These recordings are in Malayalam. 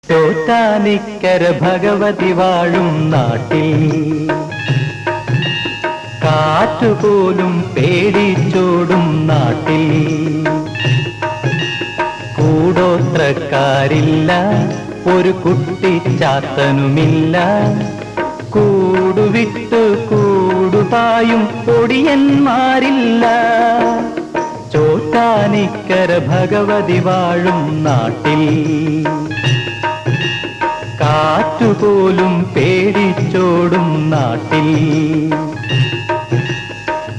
ചോറ്റാനിക്കര ഭഗവതി വാഴും നാട്ടിൽ കാറ്റുപോലും പേടിച്ചോടും നാട്ടിൽ കൂടോത്രക്കാരില്ല, ഒരു കുട്ടിച്ചാത്തനുമില്ല. കൂടുവിട്ടു കൂടുപായും പൊടിയന്മാരില്ല. ചോറ്റാനിക്കര ഭഗവതി വാഴും നാട്ടിൽ കാറ്റുപോലും പേടിച്ചോടും നാട്ടിൽ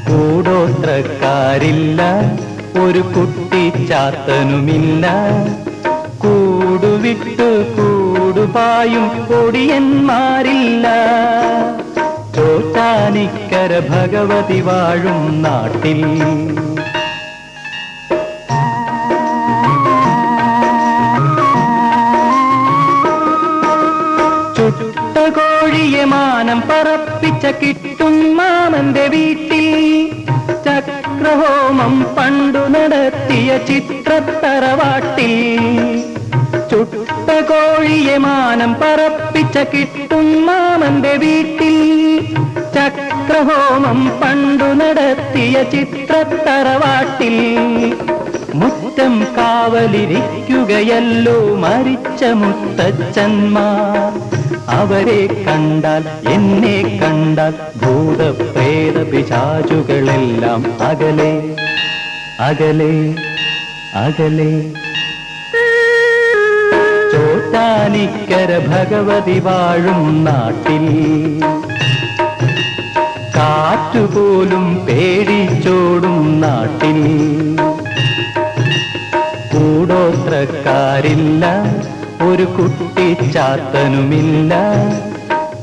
കൂടോത്രക്കാരില്ല, ഒരു കുട്ടിച്ചാത്തനുമില്ല. കൂടുവിട്ടു കൂടുപായും പൊടിയന്മാരില്ല. ചോറ്റാനിക്കര ഭഗവതി വാഴും നാട്ടിൽ ചുട്ടകോഴിയെ മാനം പറപ്പിച്ച കിട്ടും മാമന്റെ വീട്ടിൽ ചക്രഹോമം പണ്ടു നടത്തിയ ചിത്രത്തറവാട്ടിൽ. ചുട്ടകോഴിയെ മാനം പറപ്പിച്ച കിട്ടും മാമന്റെ വീട്ടിൽ ചക്രഹോമം പണ്ടു നടത്തിയ ചിത്രത്തറവാട്ടിൽ. മുറ്റം കാവലിരിക്കുകയല്ലോ മരിച്ച മുത്തച്ഛന്മാർ. അവരെ കണ്ടാൽ എന്നെ കണ്ടാൽ ഭൂതപ്രേത പിശാചുകളെല്ലാം അകലെ അകലെ അകലെ. ചോറ്റാനിക്കര ഭഗവതി വാഴും നാട്ടിൽ കാറ്റുപോലും പേടിച്ചോടും നാട്ടിൽ കൂടോത്രക്കാരില്ല, ഒരു കുട്ടിച്ചാത്തനുമില്ല.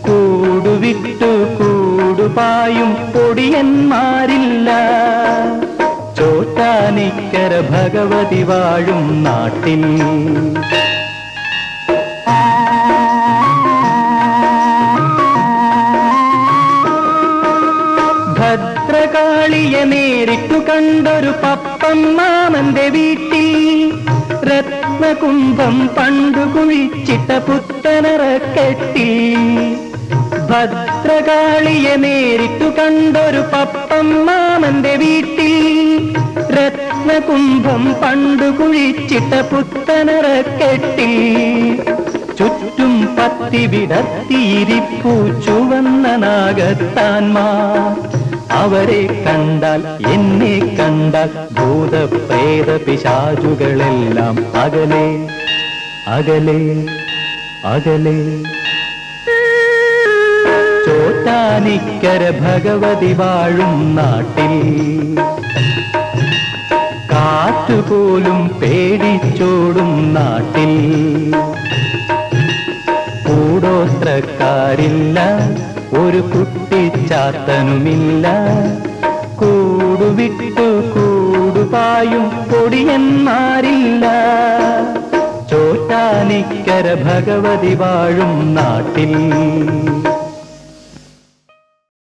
കൂടുവിട്ടു കൂടുപായും പൊടിയന്മാരില്ല. ചോറ്റാനിക്കര ഭഗവതി വാഴും നാട്ടിൽ ഭദ്രകാളിയെ നേരിട്ടു കണ്ടൊരു പപ്പൻ മാമന്റെ വീട്ടിൽ രത്നകുംഭം പണ്ടു കുഴിച്ചിട്ട പുത്തനറക്കെട്ടി. ഭദ്രകാളിയെ നേരിട്ടു കണ്ടൊരു പപ്പൻ മാമന്റെ വീട്ടിൽ രത്നകുംഭം പണ്ടു കുഴിച്ചിട്ട പുത്തനറക്കെട്ടി. ചുറ്റും പത്തി വിടർത്തിയിരിപ്പൂ ചുവന്ന നാഗത്താന്മാർ. അവരെ കണ്ടാൽ എന്നെ കണ്ടാൽ ഭൂതപ്രേത പിശാചുകളെല്ലാം അകലെ അകലെ അകലെ. ചോറ്റാനിക്കര ഭഗവതി വാഴും നാട്ടിൽ കാറ്റുപോലും പേടിച്ചോടും നാട്ടിൽ കൂടോത്രക്കാരില്ല, ഒരു കുട്ടിച്ചാത്തനുമില്ല. കൂടുവിട്ടു കൂടുപായും പൊടിയന്മാരില്ല. ചോറ്റാനിക്കര ഭഗവതി വാഴും നാട്ടിൽ